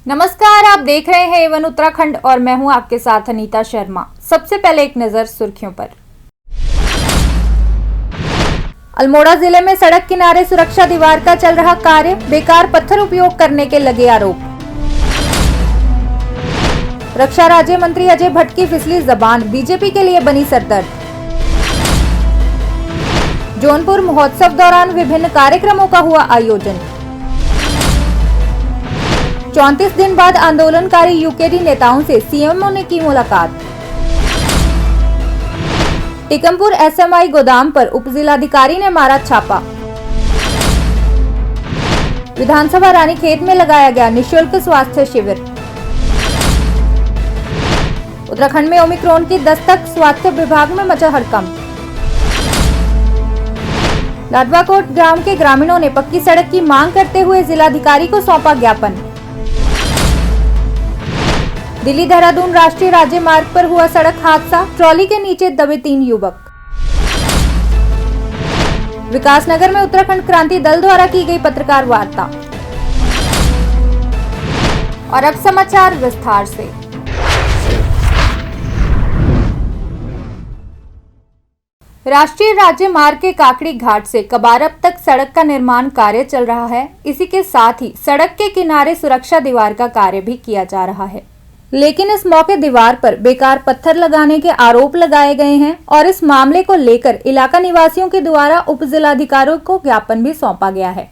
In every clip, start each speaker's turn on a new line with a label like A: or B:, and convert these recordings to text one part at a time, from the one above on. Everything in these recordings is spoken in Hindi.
A: नमस्कार, आप देख रहे हैं एवन उत्तराखंड और मैं हूं आपके साथ अनीता शर्मा। सबसे पहले एक नजर सुर्खियों पर। अल्मोड़ा जिले में सड़क किनारे सुरक्षा दीवार का चल रहा कार्य, बेकार पत्थर उपयोग करने के लगे आरोप। रक्षा राज्य मंत्री अजय भट्ट की फिसली जबान, बीजेपी के लिए बनी सरदर्द। जौनपुर महोत्सव दौरान विभिन्न कार्यक्रमों का हुआ आयोजन। 34 दिन बाद आंदोलनकारी यूकेडी नेताओं से सीएमओ ने की मुलाकात। टीकमपुर एसएमआई गोदाम पर उपजिलाधिकारी ने मारा छापा। विधानसभा रानीखेत में लगाया गया निःशुल्क स्वास्थ्य शिविर। उत्तराखंड में ओमिक्रॉन की दस्तक, स्वास्थ्य विभाग में मचा हड़कंप। लाडवाकोट ग्राम के ग्रामीणों ने पक्की सड़क की मांग करते हुए जिलाधिकारी को सौंपा ज्ञापन। दिल्ली देहरादून राष्ट्रीय राज्य मार्ग पर हुआ सड़क हादसा, ट्रॉली के नीचे दबे 3 युवक। विकासनगर में उत्तराखंड क्रांति दल द्वारा की गई पत्रकार वार्ता। और अब समाचार विस्तार से। राष्ट्रीय राज्य मार्ग के काकड़ी घाट से कबारप तक सड़क का निर्माण कार्य चल रहा है। इसी के साथ ही सड़क के किनारे सुरक्षा दीवार का कार्य भी किया जा रहा है, लेकिन इस मौके दीवार पर बेकार पत्थर लगाने के आरोप लगाए गए हैं और इस मामले को लेकर इलाका निवासियों के द्वारा उप जिलाधिकारियों को ज्ञापन भी सौंपा गया है।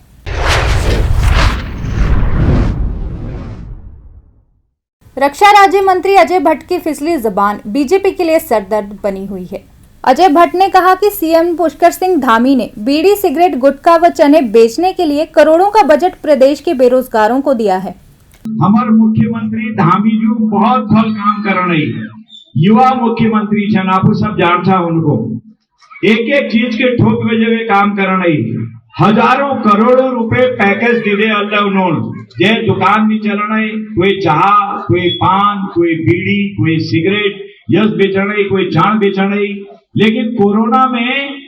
A: रक्षा राज्य मंत्री अजय भट्ट की फिसली जबान बीजेपी के लिए सरदर्द बनी हुई है। अजय भट्ट ने कहा कि सीएम पुष्कर सिंह धामी ने बीड़ी, सिगरेट, गुटखा व चने बेचने के लिए करोड़ों का बजट प्रदेश के बेरोजगारों को दिया है।
B: हमारे मुख्यमंत्री धामी जी बहुत भल काम कर रहे हैं। युवा मुख्यमंत्री छन, आप सब जानता उनको एक एक चीज के ठोक बजे काम कर रहे हैं। हजारों करोड़ों रुपए पैकेज दिले अल्लाह उन्होंने जे दुकान में चल रहे, कोई चाह, कोई पान, कोई बीड़ी, कोई सिगरेट यस बेच रहे, कोई चाण बेच रहे। लेकिन कोरोना में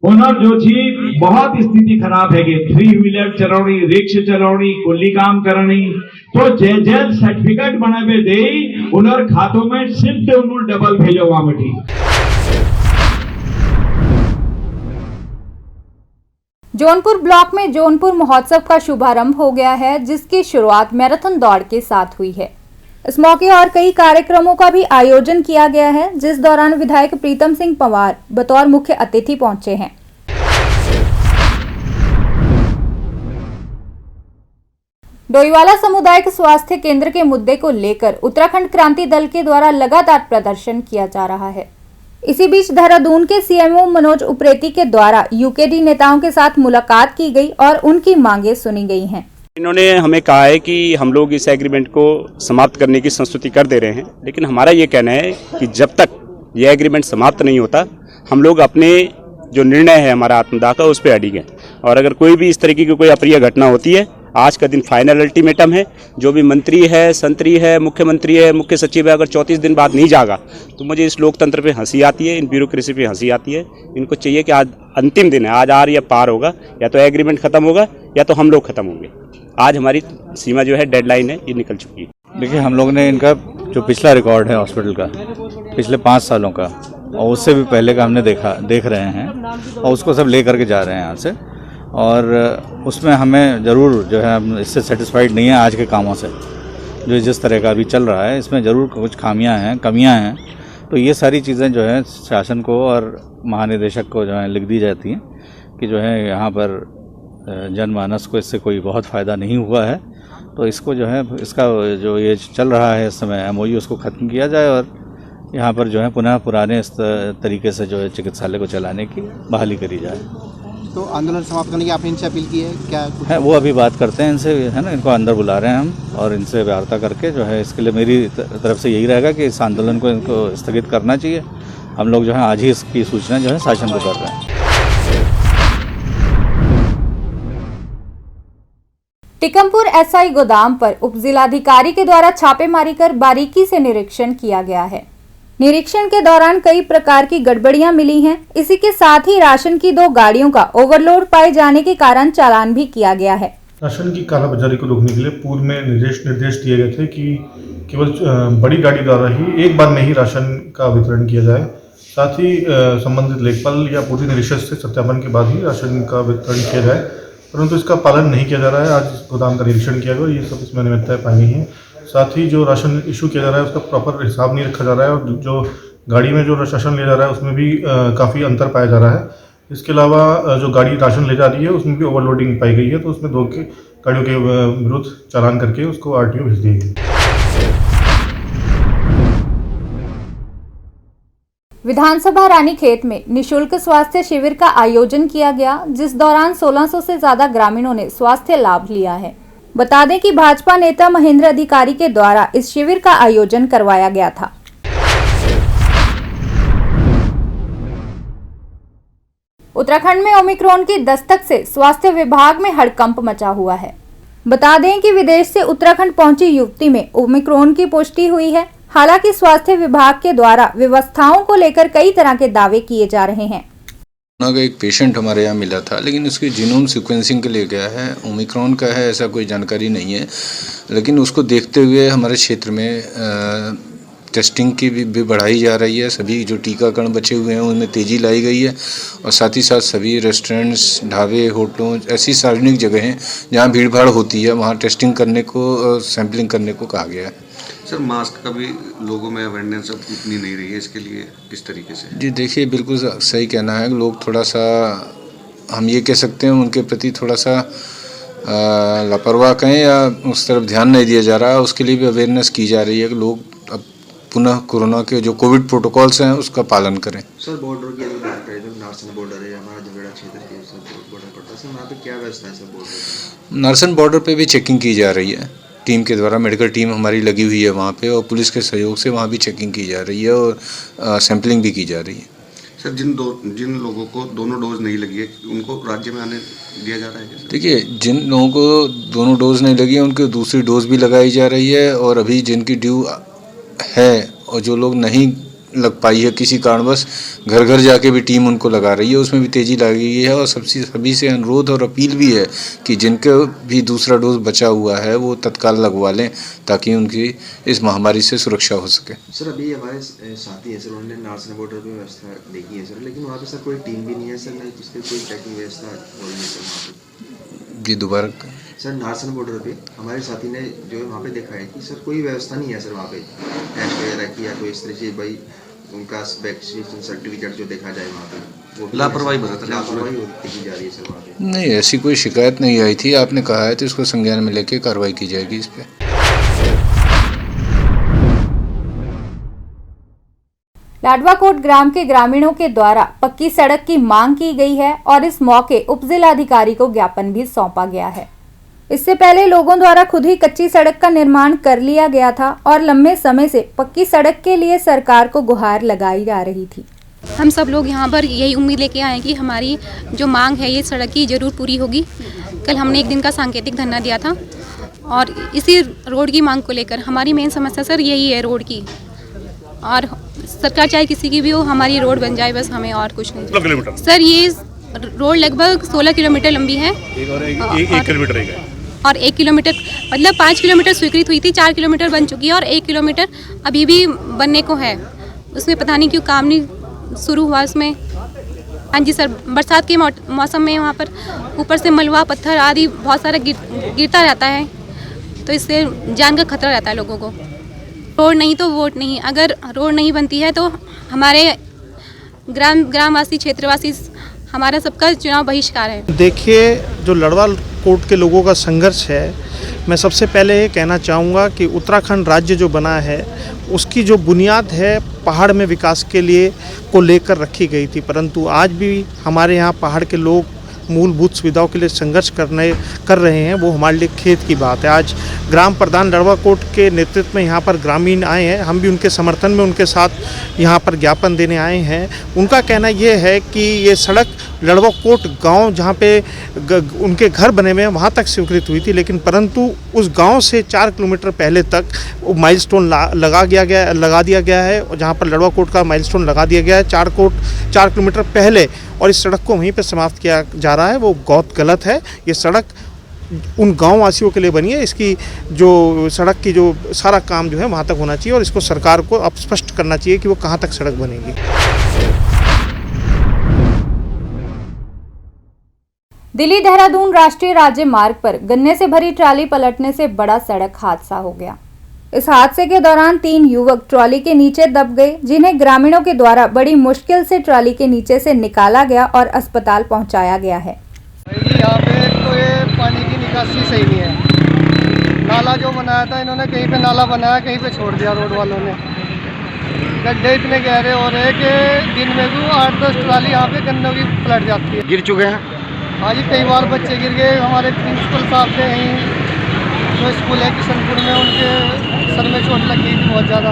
B: उन्होंने जो थी बहुत स्थिति खराब है कि 3 व्हीलर चलानी, रिक्शा चलानी, कुल्ली काम करनी, तो जे सर्टिफिकेट बनावे दे उन्होंने खातों में सिर्फ उन्होंने डबल भेजो वहां मटी।
A: जौनपुर ब्लॉक में जौनपुर महोत्सव का शुभारंभ हो गया है, जिसकी शुरुआत मैराथन दौड़ के साथ हुई है। इस मौके और कई कार्यक्रमों का भी आयोजन किया गया है, जिस दौरान विधायक प्रीतम सिंह पंवार बतौर मुख्य अतिथि पहुंचे हैं। डोईवाला सामुदायिक स्वास्थ्य केंद्र के मुद्दे को लेकर उत्तराखंड क्रांति दल के द्वारा लगातार प्रदर्शन किया जा रहा है। इसी बीच देहरादून के सीएमओ मनोज उप्रेती के द्वारा यूकेडी नेताओं के साथ मुलाकात की गई और उनकी मांगे सुनी गई हैं।
C: इन्होंने हमें कहा है कि हम लोग इस एग्रीमेंट को समाप्त करने की संस्तुति कर दे रहे हैं, लेकिन हमारा ये कहना है कि जब तक ये एग्रीमेंट समाप्त नहीं होता हम लोग अपने जो निर्णय है हमारा आत्मदाह का उस पर अडिग हैं। और अगर कोई भी इस तरीके की कोई अप्रिय घटना होती है, आज का दिन फाइनल अल्टीमेटम है। जो भी मंत्री है, संतरी है, मुख्यमंत्री है, मुख्य सचिव है, अगर 34 दिन बाद नहीं जागा तो मुझे इस लोकतंत्र पे हंसी आती है, इन ब्यूरोक्रेसी पे हंसी आती है। इनको चाहिए कि आज अंतिम दिन है, आज आर या पार होगा, या तो एग्रीमेंट खत्म होगा या तो हम लोग खत्म होंगे। आज हमारी सीमा जो है, डेडलाइन है, ये निकल चुकी है।
D: देखिए, हम लोग ने इनका जो पिछला रिकॉर्ड है हॉस्पिटल का पिछले 5 सालों का और उससे भी पहले का हमने देख रहे हैं और उसको सब ले करके जा रहे हैं यहाँ से। और उसमें हमें ज़रूर जो है हम इससे सेटिस्फाइड नहीं है। आज के कामों से जो जिस तरह का अभी चल रहा है, इसमें ज़रूर कुछ खामियां हैं, कमियां हैं। तो ये सारी चीज़ें जो है शासन को और महानिदेशक को जो है लिख दी जाती हैं कि जो है यहाँ पर जनमानस को इससे कोई बहुत फ़ायदा नहीं हुआ है। तो इसको जो है, इसका जो ये चल रहा है इस समय MOU, उसको ख़त्म किया जाए और यहाँ पर जो है पुनः पुराने इस तरीके से जो है चिकित्सालय को चलाने की बहाली करी जाए।
E: तो आंदोलन समाप्त करने की आपने इनसे अपील की है क्या?
D: है वो अभी बात करते हैं इनसे, है ना, इनको अंदर बुला रहे हैं हम और इनसे वार्ता करके जो है इसके लिए मेरी तरफ से यही रहेगा कि इस आंदोलन को इनको स्थगित करना चाहिए। हम लोग जो है आज ही इसकी सूचना जो है शासन को कर रहे हैं।
A: टीकमपुर एसआई गोदाम पर उपजिलाधिकारी के द्वारा छापेमारी कर बारीकी से निरीक्षण किया गया है। निरीक्षण के दौरान कई प्रकार की गड़बड़ियां मिली हैं। इसी के साथ ही राशन की 2 गाड़ियों का ओवरलोड पाए जाने के कारण चालान भी किया गया है।
F: राशन की कालाबाजारी को रोकने के लिए पूर्व में निर्देश दिए गए थे कि केवल बड़ी गाड़ी द्वारा ही एक बार में ही राशन का वितरण किया जाए। साथ ही संबंधित लेखपाल या पूर्ति निरीक्षक से सत्यापन के बाद ही राशन का वितरण किया जाए, परंतु इसका पालन नहीं किया जा रहा है। आज गोदाम का निरीक्षण किया गया, ये सब इसमें अनियमितताएं पाई गई हैं। साथ ही जो राशन इशू किया जा रहा है उसका प्रॉपर हिसाब नहीं रखा जा रहा है और जो गाड़ी में जो राशन ले जा रहा है उसमें भी काफ़ी अंतर पाया जा रहा है। इसके अलावा जो गाड़ी राशन ले जा रही है उसमें भी ओवरलोडिंग पाई गई है, तो उसमें 2 गाड़ियों के विरुद्ध चालान करके उसको आरटीओ भेज दी गई।
A: विधानसभा रानीखेत में निशुल्क स्वास्थ्य शिविर का आयोजन किया गया, जिस दौरान 1600 से ज्यादा ग्रामीणों ने स्वास्थ्य लाभ लिया है। बता दें कि भाजपा नेता महेंद्र अधिकारी के द्वारा इस शिविर का आयोजन करवाया गया था। उत्तराखंड में ओमिक्रॉन की दस्तक से स्वास्थ्य विभाग में हड़कंप मचा हुआ है। बता दें कि विदेश से उत्तराखंड पहुंची युवती में ओमिक्रॉन की पुष्टि हुई है। हालांकि स्वास्थ्य विभाग के द्वारा व्यवस्थाओं को लेकर कई तरह के दावे किए जा रहे हैं।
G: कोरोना का एक पेशेंट हमारे यहाँ मिला था, लेकिन उसके जीनोम सीक्वेंसिंग के लिए गया है। ओमिक्रॉन का है ऐसा कोई जानकारी नहीं है, लेकिन उसको देखते हुए हमारे क्षेत्र में टेस्टिंग की भी बढ़ाई जा रही है। सभी जो टीकाकरण बचे हुए हैं उनमें तेज़ी लाई गई है और साथ ही साथ सभी रेस्टोरेंट्स, ढाबे, होटलों, ऐसी सार्वजनिक जगह हैं जहाँ भीड़ भाड़ होती है वहाँ टेस्टिंग करने को, सैंपलिंग करने को कहा गया है।
H: सर, मास्क का भी लोगों में अवेयरनेस अब उतनी नहीं रही है, इसके लिए किस तरीके से?
G: जी देखिए, बिल्कुल सही कहना है। लोग थोड़ा सा, हम ये कह सकते हैं, उनके प्रति थोड़ा सा लापरवाह कहें या उस तरफ ध्यान नहीं दिया जा रहा है। उसके लिए भी अवेयरनेस की जा रही है कि लोग अब पुनः कोरोना के जो कोविड प्रोटोकॉल्स हैं उसका पालन करें।
H: सर, बॉर्डर की अगर बात करें तो नारसन बॉर्डर है, हमारा झगड़ा क्षेत्र के बॉर्डर पड़ता है, सर वहाँ पे क्या व्यवस्था है? सर, बॉर्डर
G: नारसन बॉर्डर पे भी चेकिंग की जा रही है टीम के द्वारा। मेडिकल टीम हमारी लगी हुई है वहाँ पे और पुलिस के सहयोग से वहाँ भी चेकिंग की जा रही है और सैंपलिंग भी की जा रही है।
H: सर, जिन लोगों को दोनों डोज नहीं लगी है उनको राज्य में आने दिया जा रहा है?
G: देखिए, जिन लोगों को दोनों डोज नहीं लगी है उनको दूसरी डोज भी लगाई जा रही है और अभी जिनकी ड्यू है और जो लोग नहीं लग पाई है किसी कारणवश, घर घर जाके भी टीम उनको लगा रही है, उसमें भी तेज़ी लगी गई है। और सभी से अनुरोध और अपील भी है कि जिनका भी दूसरा डोज बचा हुआ है वो तत्काल लगवा लें ताकि उनकी इस महामारी से सुरक्षा हो सके।
H: सर, अभी हमारे साथी हैं सर, उन्होंने नारसन बॉर्डर पर व्यवस्था देखी है सर, लेकिन वहाँ पे सर कोई टीम भी नहीं है सर, नहीं उसके कोई चेकिंग व्यवस्था हो रही है सर वहाँ पे।
G: जी दोबारा
H: सर, नारसन बॉर्डर पे हमारे साथी ने जो वहाँ पे देखा है कि सर कोई व्यवस्था नहीं है सर वहाँ पे टेस्ट वगैरह की या कोई इस तरह से, भाई उनका वैक्सीनेशन सर्टिफिकेट जो देखा जाए वहाँ पे वो लापरवाही की जा रही है सर वहाँ पे।
G: नहीं, ऐसी कोई शिकायत नहीं आई थी। आपने कहा है तो इसको संज्ञान में लेके कार्रवाई की जाएगी इस पे।
A: लाडवाकोट ग्राम के ग्रामीणों के द्वारा पक्की सड़क की मांग की गई है और इस मौके उप जिलाधिकारी को ज्ञापन भी सौंपा गया है। इससे पहले लोगों द्वारा खुद ही कच्ची सड़क का निर्माण कर लिया गया था और लंबे समय से पक्की सड़क के लिए सरकार को गुहार लगाई जा रही थी।
I: हम सब लोग यहाँ पर यही उम्मीद लेके आए कि हमारी जो मांग है ये सड़क की जरूर पूरी होगी। कल हमने एक दिन का सांकेतिक धरना दिया था और इसी रोड की मांग को लेकर हमारी मेन समस्या सर यही है रोड की, और सरकार चाहे किसी की भी हो, हमारी रोड बन जाए बस, हमें और कुछ नहीं। सर, ये रोड लगभग 16 किलोमीटर लंबी है और 1 किलोमीटर मतलब 5 किलोमीटर स्वीकृत हुई थी, 4 किलोमीटर बन चुकी है और 1 किलोमीटर अभी भी बनने को है। उसमें पता नहीं क्यों काम नहीं शुरू हुआ उसमें। हाँ जी सर, बरसात के मौसम में वहाँ पर ऊपर से मलबा, पत्थर आदि बहुत सारा गिरता रहता है, तो इससे जान का खतरा रहता है लोगों को। रोड नहीं तो वोट नहीं। अगर रोड नहीं बनती है तो हमारे ग्रामवासी, क्षेत्रवासी, हमारा सबका चुनाव बहिष्कार है।
J: देखिए, जो लड़वा कोट के लोगों का संघर्ष है, मैं सबसे पहले ये कहना चाहूँगा कि उत्तराखंड राज्य जो बना है उसकी जो बुनियाद है पहाड़ में विकास के लिए को लेकर रखी गई थी, परंतु आज भी हमारे यहाँ पहाड़ के लोग मूलभूत सुविधाओं के लिए संघर्ष कर रहे हैं। वो हमारे लिए खेत की बात है। आज ग्राम प्रधान लड़वाकोट के नेतृत्व में यहाँ पर ग्रामीण आए हैं, हम भी उनके समर्थन में उनके साथ यहाँ पर ज्ञापन देने आए हैं। उनका कहना ये है कि ये सड़क लड़वाकोट गांव जहाँ पे उनके घर बने हुए हैं वहाँ तक स्वीकृत हुई थी, लेकिन परंतु उस गांव से 4 किलोमीटर पहले तक वो माइलस्टोन लगा दिया गया है, और जहाँ पर लड़वाकोट का माइलस्टोन लगा दिया गया है 4 किलोमीटर पहले, और इस सड़क को वहीं पर समाप्त किया जा रहा है। वो बहुत गलत है। ये सड़क उन गाँव वासियों के लिए बनी है। इसकी जो सड़क की जो सारा काम जो है वहाँ तक होना चाहिए और इसको सरकार को अब स्पष्ट करना चाहिए कि वो कहाँ तक सड़क बनेगी।
A: दिल्ली देहरादून राष्ट्रीय राज्य मार्ग पर गन्ने से भरी ट्राली पलटने से बड़ा सड़क हादसा हो गया। इस हादसे के दौरान 3 युवक ट्रॉली के नीचे दब गए, जिन्हें ग्रामीणों के द्वारा बड़ी मुश्किल से ट्रॉली के नीचे से निकाला गया और अस्पताल पहुंचाया गया है।
K: यहाँ पे तो ये पानी की निकासी सही नहीं है। नाला जो बनाया था इन्होंने, कहीं पे नाला बनाया, कहीं पे छोड़ दिया रोड वालों ने। गड्ढे इतने गहरे हो रहे हैं कि दिन में भी 8-10 ट्राली यहाँ पे गन्नों की पलट जाती है।
E: गिर चुके हैं।
K: हाँ जी, कई बार बच्चे गिर गए। हमारे प्रिंसिपल साहब थे यहीं जो स्कूल है किशनपुर में, उनके सर में चोट लग गई थी बहुत ज़्यादा।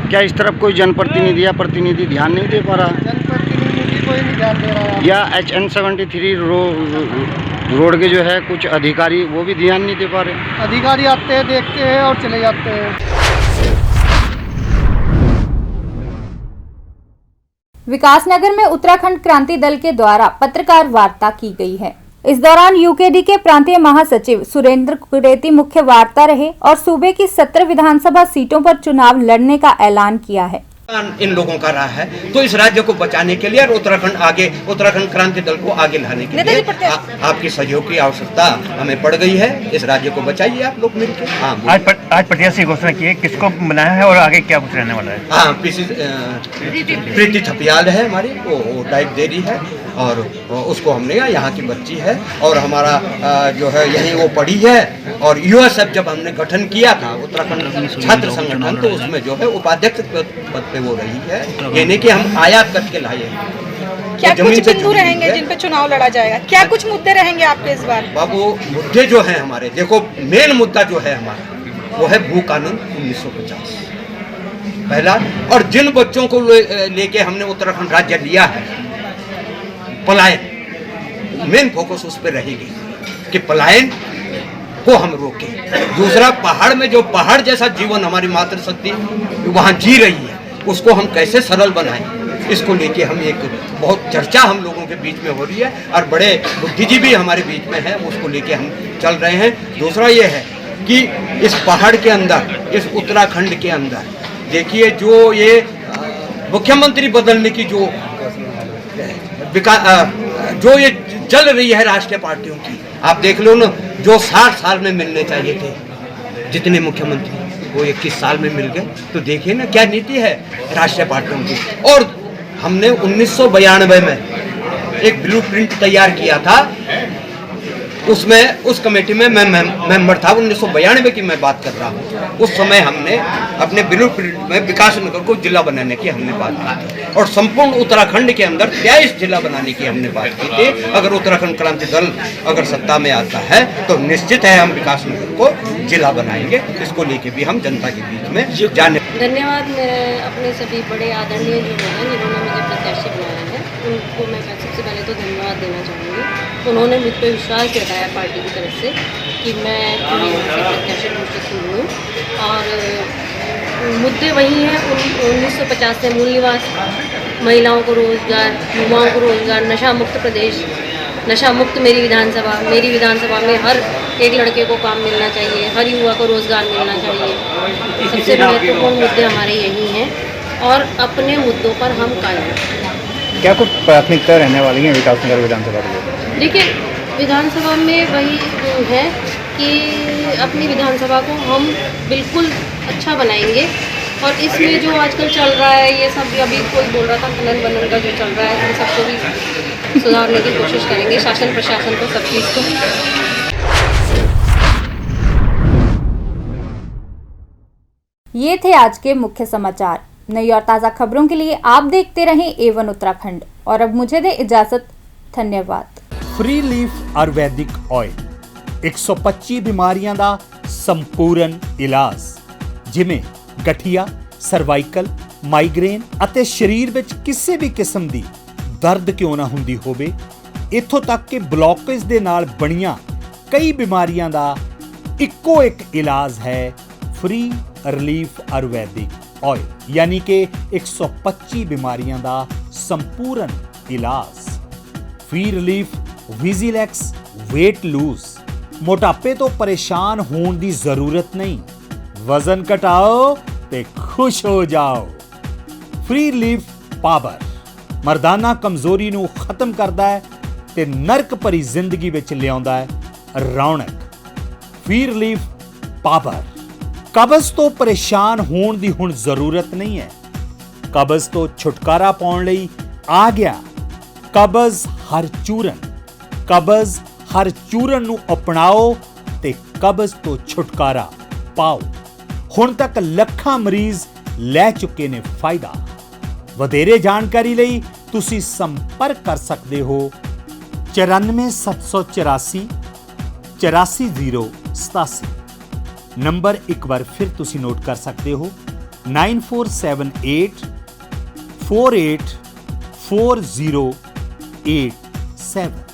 E: क्या इस तरफ कोई जनप्रतिनिधि या प्रतिनिधि ध्यान नहीं दे पा रहा?
K: जनप्रतिनिधि कोई नहीं ध्यान दे रहा है।
E: या HN73 रोड के जो है कुछ अधिकारी वो भी ध्यान नहीं दे पा रहे?
K: अधिकारी आते हैं, देखते हैं और चले जाते हैं।
A: विकासनगर में उत्तराखंड क्रांति दल के द्वारा पत्रकार वार्ता की गई है। इस दौरान यूकेडी के प्रांतीय महासचिव सुरेंद्र कुरेती मुख्य वार्ता रहे और सूबे की 17 विधानसभा सीटों पर चुनाव लड़ने का ऐलान किया है।
L: इन लोगों का रहा है, तो इस राज्य को बचाने के लिए और उत्तराखंड क्रांति दल को आगे लाने के लिए आपकी सहयोग की आवश्यकता हमें पड़ गई है। इस राज्य को बचाइए आप लोग मिलकर। हाँ,
M: आज प्रत्याशी घोषणा की है, किसको बनाया है और आगे क्या कुछ रहने वाला है?
L: हाँ, प्रीति थपियाल है हमारी, वो टाइप दे रही है और उसको हमने यहाँ की बच्ची है और हमारा जो है यहीं वो पढ़ी है। और यूएसएफ जब हमने गठन किया था उत्तराखंड छात्र संगठन, तो उसमें जो है उपाध्यक्ष पद पे वो रही है। यानी कि हम आयात करके लाए हैं।
N: क्या कुछ बिंदु रहेंगे जिन पे चुनाव लड़ा जाएगा? क्या कुछ मुद्दे रहेंगे आपके इस बार?
L: बाबू, मुद्दे जो हैं हमारे, देखो मेन मुद्दा जो है हमारा वो है भू कानून 1950 पहला। और जिन बच्चों को लेके हमने उत्तराखंड राज्य लिया है, पलायन, मेन फोकस उस पर रहेगी कि पलायन को हम रोकें। दूसरा, पहाड़ में जो पहाड़ जैसा जीवन हमारी मातृशक्ति वहाँ जी रही है, उसको हम कैसे सरल बनाएं, इसको लेके हम एक बहुत चर्चा हम लोगों के बीच में हो रही है और बड़े बुद्धिजीवी हमारे बीच में है, उसको लेके हम चल रहे हैं। दूसरा ये है कि इस पहाड़ के अंदर, इस उत्तराखंड के अंदर देखिए, जो ये मुख्यमंत्री बदलने की जो ये चल रही है राष्ट्रीय पार्टियों की, आप देख लो ना, जो 60 साल में मिलने चाहिए थे जितने मुख्यमंत्री, वो 21 साल में मिल गए। तो देखिए ना क्या नीति है राष्ट्रीय पार्टियों की। और हमने 1992 में एक ब्लूप्रिंट तैयार किया था, उसमें उस कमेटी में मैं मेंबर था। 1992 की मैं बात कर रहा हूँ। उस समय हमने अपने ब्लूप्रिंट में विकासनगर को जिला बनाने की हमने बात की थी और संपूर्ण उत्तराखंड के अंदर 23 जिला बनाने की हमने बात की थी। अगर उत्तराखंड क्रांति दल अगर सत्ता में आता है तो निश्चित है हम विकासनगर को जिला बनाएंगे। इसको लेके भी हम जनता के बीच में जाने।
O: धन्यवाद मेरे अपने सभी बड़े आदरणीय जो हैं जिन्होंने मुझे प्रत्याशी बनाया है, उनको मैं सबसे पहले तो धन्यवाद देना चाहूँगी। उन्होंने मुझ पर विश्वास जताया पार्टी की तरफ से कि मैं प्रत्याशी घोषित हूँ। और मुद्दे वही हैं 1950 से मूल निवास, महिलाओं को रोजगार, युवाओं को रोजगार, नशा मुक्त प्रदेश, नशा मुक्त मेरी विधानसभा में हर एक लड़के को काम मिलना चाहिए, हर युवा को रोजगार मिलना चाहिए। सबसे महत्वपूर्ण मुद्दे हमारे यही हैं और अपने मुद्दों पर हम कायम हैं।
M: क्या कुछ प्राथमिकता रहने वाली है विकासनगर विधानसभा के?
O: देखिए, विधानसभा में वही है कि अपनी विधानसभा को हम बिल्कुल अच्छा बनाएंगे। और इसमें जो आजकल चल रहा है, ये सब अभी कोई बोल रहा था खनन बनन का जो चल रहा है, इन सबको भी सुधारने की कोशिश करेंगे, शासन प्रशासन को, सब चीज़ को।
A: ये थे आज के मुख्य समाचार। नई और ताज़ा खबरों के लिए आप देखते रहें A1 उत्तराखंड। और अब मुझे दे इजाजत। धन्यवाद।
P: फ्री लीफ आयुर्वैदिक ऑयल 125 बीमारियां दा संपूर्ण इलाज, जिमें गठिया, सर्वाइकल, माइग्रेन ਅਤੇ शरीर ਵਿੱਚ ਕਿਸੇ ਵੀ किस्म ਦੀ दर्द क्यों ना ਹੁੰਦੀ ਹੋਵੇ, ਇੱਥੋਂ तक कि ब्लॉकेज ਦੇ ਨਾਲ ਬਣੀਆਂ कई बीमारियां ਦਾ ਇੱਕੋ ਇੱਕ इलाज है फ्री रिलीफ आयुर्वैदिक ऑयल, यानी कि 125 बीमारियां ਦਾ संपूर्ण इलाज। फ्री रिलीफ विजिलैक्स वेट लूज ਮੋਟਾਪੇ ਤੋਂ ਪਰੇਸ਼ਾਨ ਹੋਣ ਦੀ ਜ਼ਰੂਰਤ ਨਹੀਂ, ਵਜ਼ਨ ਘਟਾਓ ਤੇ ਖੁਸ਼ ਹੋ ਜਾਓ। ਫ੍ਰੀ ਲੀਫ ਪਾਵਰ ਮਰਦਾਨਾ ਕਮਜ਼ੋਰੀ ਨੂੰ ਖਤਮ ਕਰਦਾ ਹੈ ਤੇ ਨਰਕ ਭਰੀ ਜ਼ਿੰਦਗੀ ਵਿੱਚ ਲਿਆਉਂਦਾ ਹੈ ਰੌਣਕ। ਫ੍ਰੀ ਲੀਫ ਪਾਵਰ ਕਬਜ਼ ਤੋਂ ਪਰੇਸ਼ਾਨ ਹੋਣ ਦੀ ਹੁਣ ਜ਼ਰੂਰਤ ਨਹੀਂ ਹੈ। ਕਬਜ਼ ਤੋਂ ਛੁਟਕਾਰਾ ਪਾਉਣ ਲਈ ਆ ਗਿਆ ਕਬਜ਼ ਹਰ ਚੂਰਨ। ਕਬਜ਼ ਹਰ ਚੂਰਨ ਨੂੰ ਅਪਣਾਓ ਤੇ ਕਬਜ਼ ਤੋਂ ਛੁਟਕਾਰਾ ਪਾਓ। ਹੁਣ ਤੱਕ ਲੱਖਾਂ ਮਰੀਜ਼ ਲੈ ਚੁੱਕੇ ਨੇ ਫਾਇਦਾ। ਵਧੇਰੇ ਜਾਣਕਾਰੀ ਲਈ ਤੁਸੀਂ ਸੰਪਰਕ ਕਰ ਸਕਦੇ ਹੋ 94784 84087। ਨੰਬਰ ਇੱਕ ਵਾਰ ਫਿਰ ਤੁਸੀਂ ਨੋਟ ਕਰ ਸਕਦੇ ਹੋ 9478 484087।